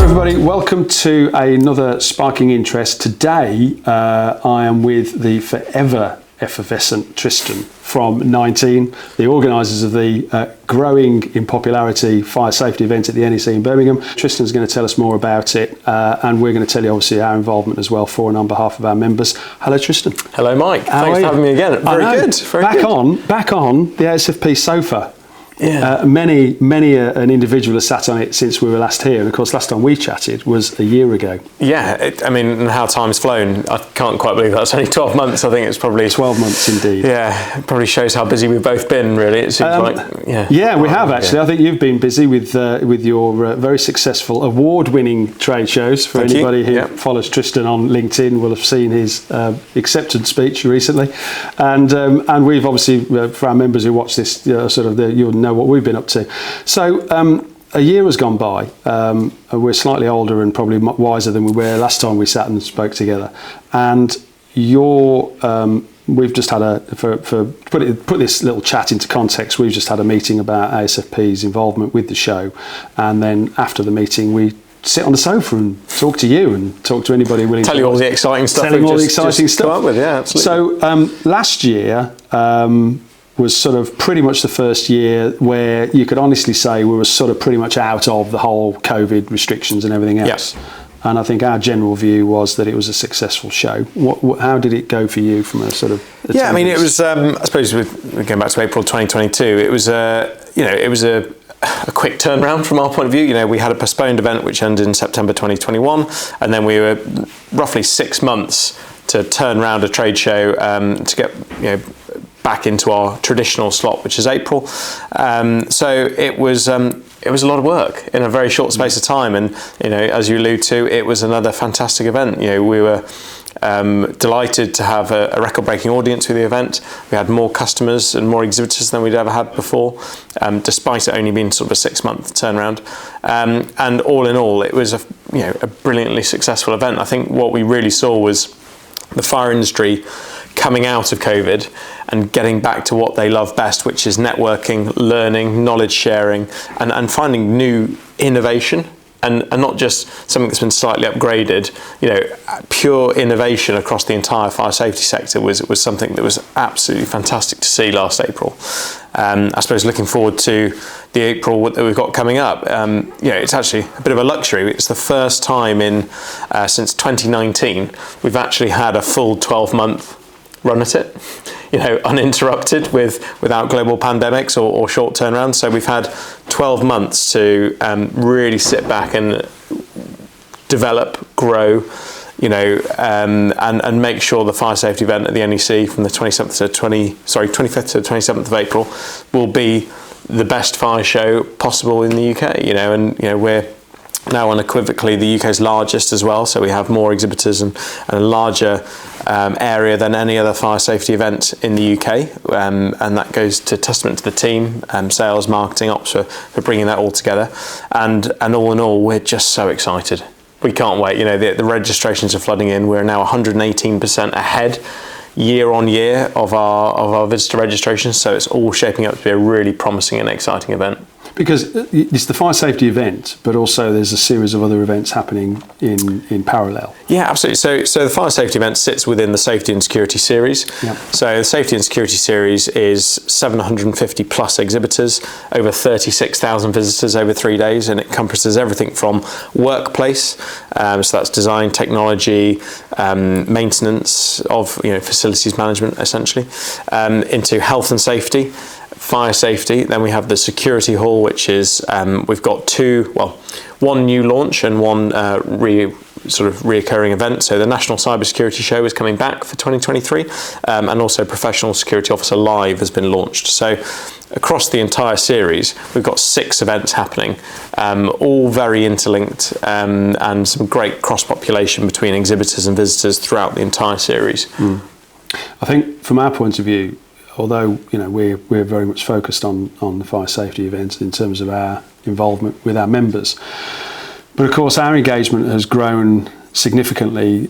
everybody, welcome to another Sparking Interest. Today I am with the forever effervescent Tristan from 19, the organisers of the growing in popularity fire safety event at the NEC in Birmingham. Tristan's going to tell us more about it and we're going to tell you obviously our involvement as well for and on behalf of our members. Hello Tristan. Hello Mike, thanks for having me again. Very good. Back on the ASFP sofa. Yeah. Many an individual has sat on it since we were last here, and of course last time we chatted was a year ago. Yeah, and how time's flown. I can't quite believe that's only 12 months. I think it's probably 12 months indeed. Yeah, it probably shows how busy we've both been. Really, it seems we have actually. Yeah. I think you've been busy with your very successul award-winning trade shows. For anybody who follows Tristan on LinkedIn will have seen his acceptance speech recently, and we've obviously for our members who watch this, you'll know what we've been up to. So a year has gone by. We're slightly older and probably wiser than we were last time we sat and spoke together. And we've just had put this little chat into context. We've just had a meeting about ASFP's involvement with the show, and then after the meeting we sit on the sofa and talk to you and talk to anybody willing to tell you all the exciting stuff. Telling all the exciting stuff. Come up with, yeah, absolutely. So last year was sort of pretty much the first year where you could honestly say we were sort of pretty much out of the whole COVID restrictions and everything else. Yep. And I think our general view was that it was a successful show. How did it go for you from a sort of attendance? Yeah, I mean, it was. I suppose we're going back to April 2022. It was a quick turnaround from our point of view. You know, we had a postponed event which ended in September 2021, and then we were roughly 6 months to turn around a trade show to get back into our traditional slot, which is April. So it was a lot of work in a very short space of time, and as you allude to, it was another fantastic event. We were delighted to have a record-breaking audience with the event. We had more customers and more exhibitors than we'd ever had before, despite it only being sort of a 6-month turnaround. And all in all, it was a brilliantly successful event. I think what we really saw was the fire industry coming out of COVID and getting back to what they love best, which is networking, learning, knowledge sharing, and finding new innovation, and not just something that's been slightly upgraded. Pure innovation across the entire fire safety sector was something that was absolutely fantastic to see last April. I suppose looking forward to the April that we've got coming up, it's actually a bit of a luxury. It's the first time since 2019 we've actually had a full 12-month run at it, uninterrupted without global pandemics or short turnarounds. So we've had 12 months to really sit back and develop, grow, and make sure the fire safety event at the NEC from the 25th to the 27th of April will be the best fire show possible in the UK. We're now unequivocally the UK's largest as well, so we have more exhibitors and a larger area than any other fire safety event in the UK, and that goes to testament to the team, sales, marketing, ops for bringing that all together, and all in all we're just so excited. We can't wait. The registrations are flooding in. We're now 118% ahead year on year of our visitor registrations, so it's all shaping up to be a really promising and exciting event. Because it's the fire safety event, but also there's a series of other events happening in parallel. Yeah, absolutely. So the fire safety event sits within the safety and security series. Yep. So the safety and security series is 750 plus exhibitors, over 36,000 visitors over 3 days, and it encompasses everything from workplace, so that's design, technology, maintenance of facilities management essentially, into health and safety, fire safety. Then we have the security hall, which is we've got one new launch and one reoccurring event. So the National Cybersecurity Show is coming back for 2023, and also Professional Security Officer Live has been launched. So across the entire series, we've got 6 events happening, all very interlinked, and some great cross-population between exhibitors and visitors throughout the entire series. I think from our point of view, although we're very much focused on the fire safety events in terms of our involvement with our members, but of course our engagement has grown significantly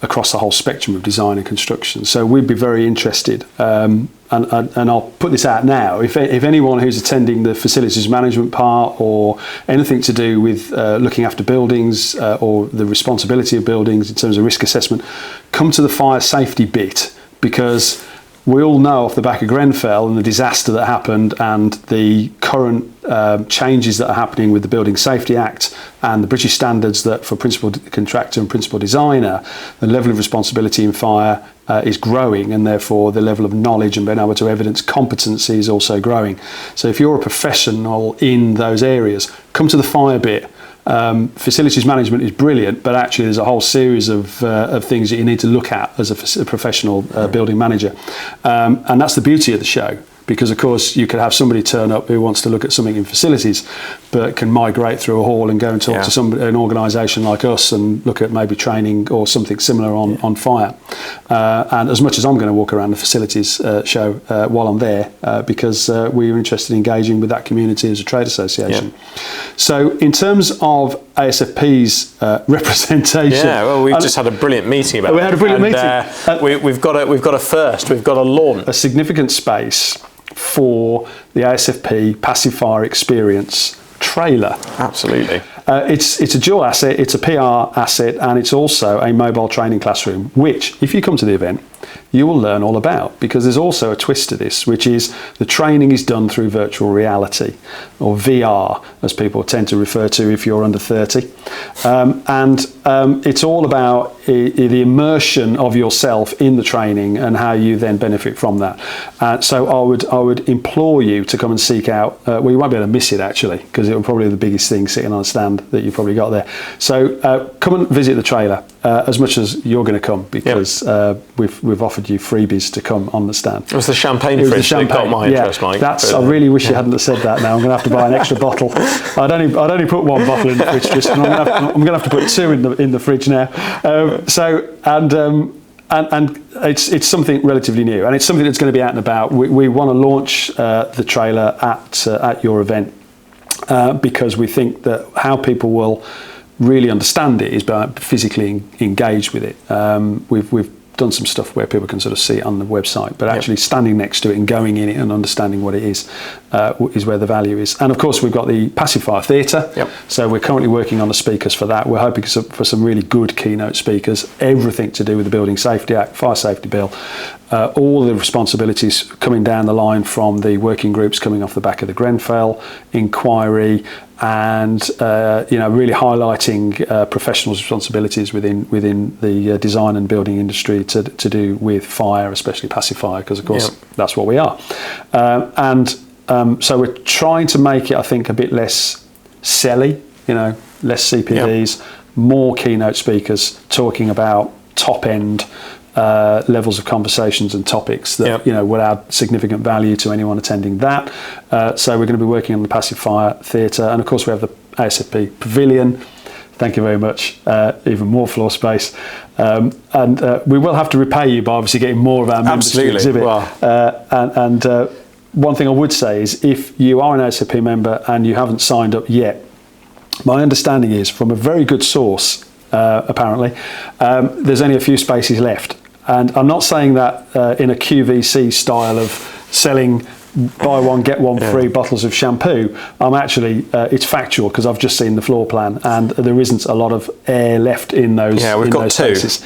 across the whole spectrum of design and construction. So we'd be very interested. And I'll put this out now. If anyone who's attending the facilities management part or anything to do with looking after buildings or the responsibility of buildings in terms of risk assessment, come to the fire safety bit, because we all know off the back of Grenfell and the disaster that happened and the current changes that are happening with the Building Safety Act and the British standards that for principal contractor and principal designer, the level of responsibility in fire is growing, and therefore the level of knowledge and being able to evidence competency is also growing. So if you're a professional in those areas, come to the fire bit. Facilities management is brilliant, but actually there's a whole series of things that you need to look at as a professional building manager, and that's the beauty of the show. Because of course you could have somebody turn up who wants to look at something in facilities, but can migrate through a hall and go and talk to an organisation like us and look at maybe training or something similar on fire. And as much as I'm going to walk around the facilities show while I'm there, because we're interested in engaging with that community as a trade association. So in terms of ASFP's representation, we've just had a brilliant meeting about it. We had a brilliant meeting. We've got a first. We've got a launch, a significant space for the ASFP pacifier experience trailer. Absolutely. It's a dual asset, it's a PR asset, and it's also a mobile training classroom, which, if you come to the event, you will learn all about, because there's also a twist to this, which is the training is done through virtual reality, or VR, as people tend to refer to if you're under 30. It's all about the immersion of yourself in the training and how you then benefit from that. So I would implore you to come and seek out, well, you won't be able to miss it actually, because it will probably be the biggest thing sitting on a stand that you've probably got there. So come and visit the trailer as much as you're going to come, because we've offered you freebies to come on the stand. It was the champagne fridge that got my interest, Mike. I really wish you hadn't said that now. I'm going to have to buy an extra bottle. I'd only put one bottle in the fridge, Tristan. I'm going to have to put two in the fridge now. And it's something relatively new, and it's something that's going to be out and about. We want to launch the trailer at your event, because we think that how people will really understand it is by physically engage with it. We've done some stuff where people can sort of see it on the website, but actually standing next to it and going in it and understanding what it is where the value is. And of course we've got the pacifier theatre, so we're currently working on the speakers for that. We're hoping for some really good keynote speakers, everything to do with the Building Safety Act, Fire Safety Bill, all the responsibilities coming down the line from the working groups coming off the back of the Grenfell inquiry, and really highlighting professionals' responsibilities within the design and building industry to do with fire, especially pacifier, because of course that's what we are. So we're trying to make it, I think, a bit less selly, less CPDs, more keynote speakers talking about top end levels of conversations and topics that would add significant value to anyone attending that. So we're going to be working on the pacifier theatre, and of course we have the ASFP pavilion. Thank you very much. Even more floor space, and we will have to repay you by obviously getting more of our members to exhibit. Wow. One thing I would say is, if you are an ASFP member and you haven't signed up yet, my understanding is from a very good source, apparently, there's only a few spaces left. And I'm not saying that in a QVC style of selling buy one, get one free bottles of shampoo. I'm actually, it's factual, because I've just seen the floor plan, and there isn't a lot of air left in those. Yeah, we've got two. Two's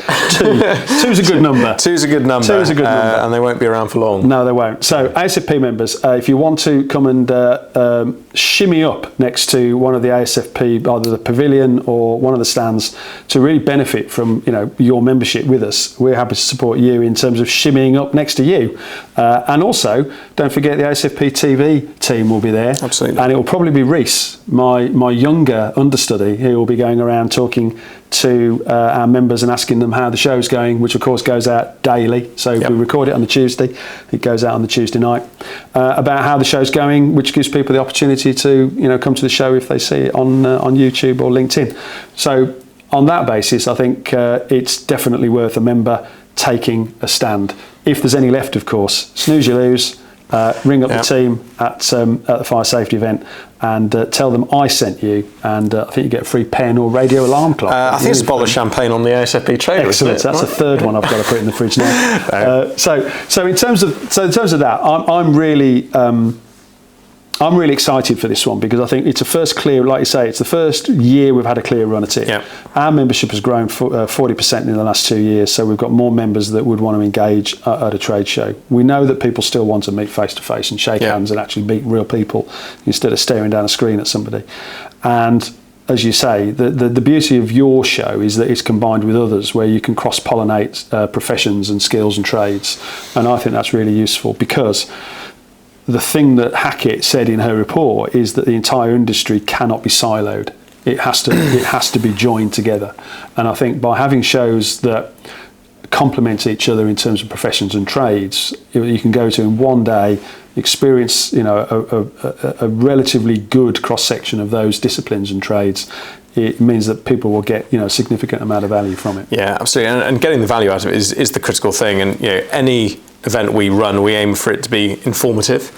a good number. Two's a good number. And they won't be around for long. No, they won't. So ASFP members, if you want to come and shimmy up next to one of the ASFP, either the pavilion or one of the stands, to really benefit from your membership with us, we're happy to support you in terms of shimmying up next to you. And also, don't forget the ASFP TV team will be there. Absolutely. And it will probably be Reese, my younger understudy, who will be going around talking to our members and asking them how the show's going, which of course goes out daily. So we record it on the Tuesday, it goes out on the Tuesday night, about how the show's going, which gives people the opportunity to come to the show if they see it on YouTube or LinkedIn. So on that basis, I think it's definitely worth a member taking a stand. If there's any left, of course, snooze you lose. ring up the team at the fire safety event and tell them I sent you, and I think you get a free pen or radio alarm clock. I think it's a bottle of champagne on the ASFP trailer. Excellent. That's the third one I've got to put in the fridge now. So in terms of that, I'm really excited for this one, because I think it's a first clear, like you say, it's the first year we've had a clear run at it. Yep. Our membership has grown 40% in the last 2 years, so we've got more members that would want to engage at a trade show. We know that people still want to meet face to face and shake hands and actually meet real people instead of staring down a screen at somebody. And as you say, the beauty of your show is that it's combined with others where you can cross-pollinate professions and skills and trades. And I think that's really useful, because the thing that Hackett said in her report is that the entire industry cannot be siloed. It has to be joined together. And I think by having shows that complement each other in terms of professions and trades, you can go to in one day, experience a relatively good cross section of those disciplines and trades. It means that people will get a significant amount of value from it. Yeah, absolutely. And getting the value out of it is the critical thing. And any event we run, we aim for it to be informative.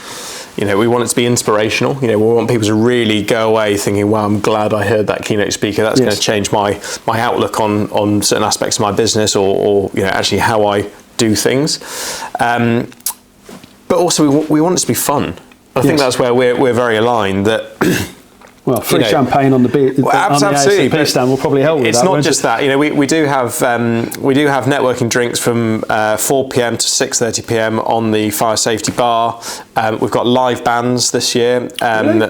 We want it to be inspirational. We want people to really go away thinking, "Wow, I'm glad I heard that keynote speaker. That's going to change my outlook on certain aspects of my business, or actually how I do things." But also, we want it to be fun. I think that's where we're very aligned. That. Well, free champagne on the ASFP stand will probably help with that. It's not just that. We do have networking drinks from 4 p.m. to 6:30 p.m. on the fire safety bar. We've got live bands this year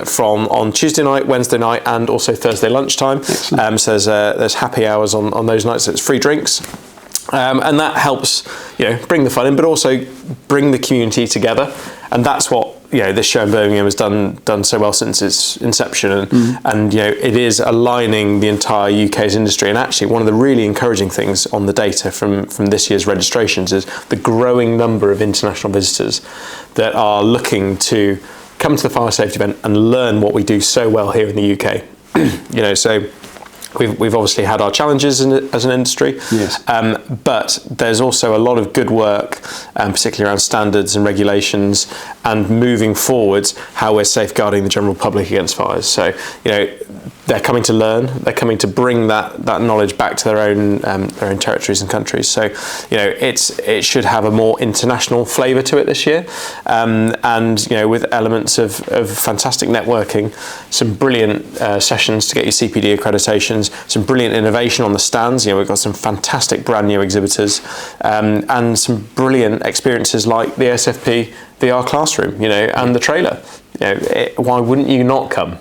from on Tuesday night, Wednesday night, and also Thursday lunchtime. So there's happy hours on those nights. So it's free drinks. And that helps, bring the fun in, but also bring the community together. And that's what this show in Birmingham has done so well since its inception, and it is aligning the entire UK's industry. And actually, one of the really encouraging things on the data from this year's registrations is the growing number of international visitors that are looking to come to the fire safety event and learn what we do so well here in the UK. So. We've obviously had our challenges as an industry, yes. But there's also a lot of good work, particularly around standards and regulations, and moving forwards how we're safeguarding the general public against fires. So, they're coming to learn. They're coming to bring that knowledge back to their own territories and countries. So, it should have a more international flavour to it this year, and with elements of fantastic networking, some brilliant sessions to get your CPD accreditations, some brilliant innovation on the stands. We've got some fantastic brand new exhibitors, and some brilliant experiences like the ASFP VR classroom, and the trailer. Why wouldn't you not come?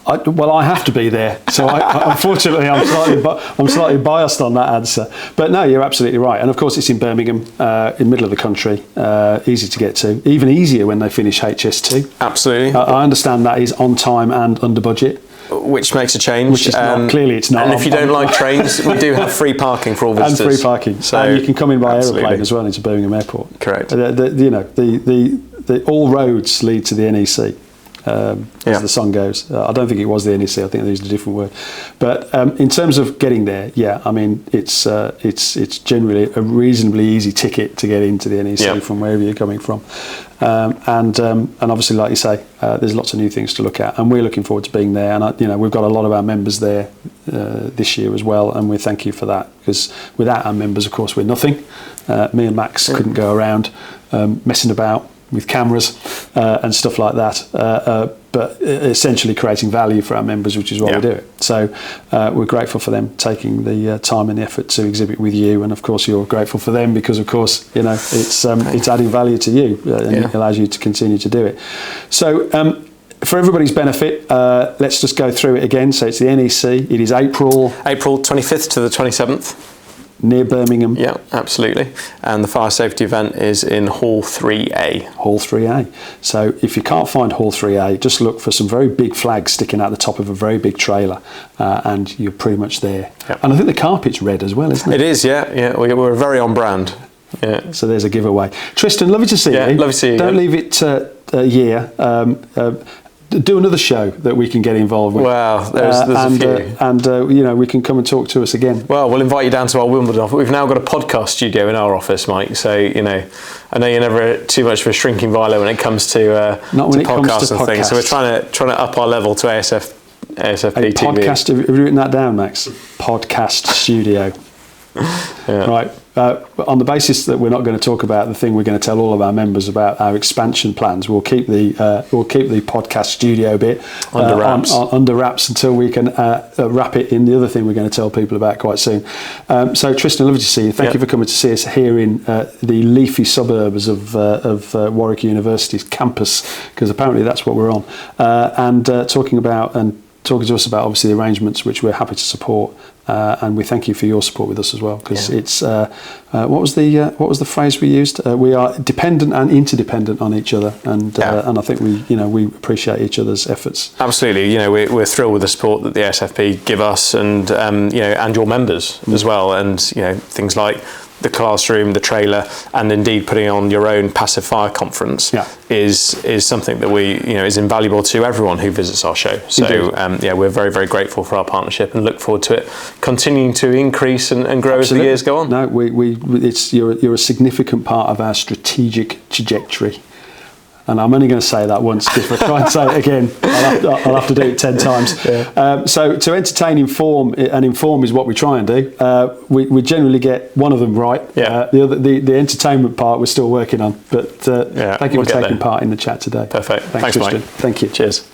I have to be there, so unfortunately I'm slightly biased on that answer. But no, you're absolutely right, and of course it's in Birmingham, in the middle of the country, easy to get to, even easier when they finish HS2. Absolutely. I understand that is on time and under budget. Which makes a change. Which is clearly it's not. And if you don't like trains, we do have free parking for all visitors. And free parking. So and you can come in by aeroplane as well into Birmingham Airport. Correct. The all roads lead to the NEC. As the song goes. I don't think it was the NEC. I think they used a different word. But in terms of getting there, it's generally a reasonably easy ticket to get into the NEC from wherever you're coming from. And obviously, like you say, there's lots of new things to look at, and we're looking forward to being there. And we've got a lot of our members there this year as well, and we thank you for that, because without our members, of course, we're nothing. Me and Max couldn't go around messing about with cameras and stuff like that, but essentially creating value for our members, which is why we do it. So we're grateful for them taking the time and the effort to exhibit with you, and of course you're grateful for them, because of course it's adding value to you, and it allows you to continue to do it. So for everybody's benefit, let's just go through it again. So it's the NEC. It is April 25th to the 27th. Near Birmingham. Yeah, absolutely. And the fire safety event is in Hall 3A. Hall 3A. So if you can't find Hall 3A, just look for some very big flags sticking out the top of a very big trailer, and you're pretty much there. Yep. And I think the carpet's red as well, isn't it? It is, yeah. We're very on brand. Yeah. So there's a giveaway. Tristan, lovely to see you. Lovely to see you. Don't leave it a year. do another show that we can get involved with. Well, there's a few. And we can come and talk to us again. Well, we'll invite you down to our Wimbledon office. We've now got a podcast studio in our office, Mike. So, I know you're never too much of a shrinking violet when it comes to podcasts and things. So we're trying to up our level to ASFP TV. Podcast, have you written that down, Max? Podcast studio. Yeah. Right. On the basis that we're not going to talk about the thing we're going to tell all of our members about our expansion plans, we'll keep the podcast studio bit under wraps until we can wrap it in the other thing we're going to tell people about quite soon. So Tristan, lovely to see you. Thank you for coming to see us here in the leafy suburbs of Warwick University's campus, because apparently that's what we're on, and talking to us about obviously the arrangements which we're happy to support. And we thank you for your support with us as well, because it's what was the phrase we used? We are dependent and interdependent on each other, and I think we appreciate each other's efforts. Absolutely, we're thrilled with the support that the ASFP give us, and and your members as well, and things like the classroom, the trailer, and indeed putting on your own pacifier conference is something that is invaluable to everyone who visits our show. So we're very, very grateful for our partnership and look forward to it continuing to increase and grow as the years go on. No, you're a significant part of our strategic trajectory. And I'm only going to say that once. If I try and say it again, I'll have to do it 10 times. Yeah. So to entertain, inform, and inform is what we try and do. We generally get one of them right. Yeah. The entertainment part we're still working on. But thank you for taking part in the chat today. Perfect. Thanks Tristan. Mike. Thank you. Cheers.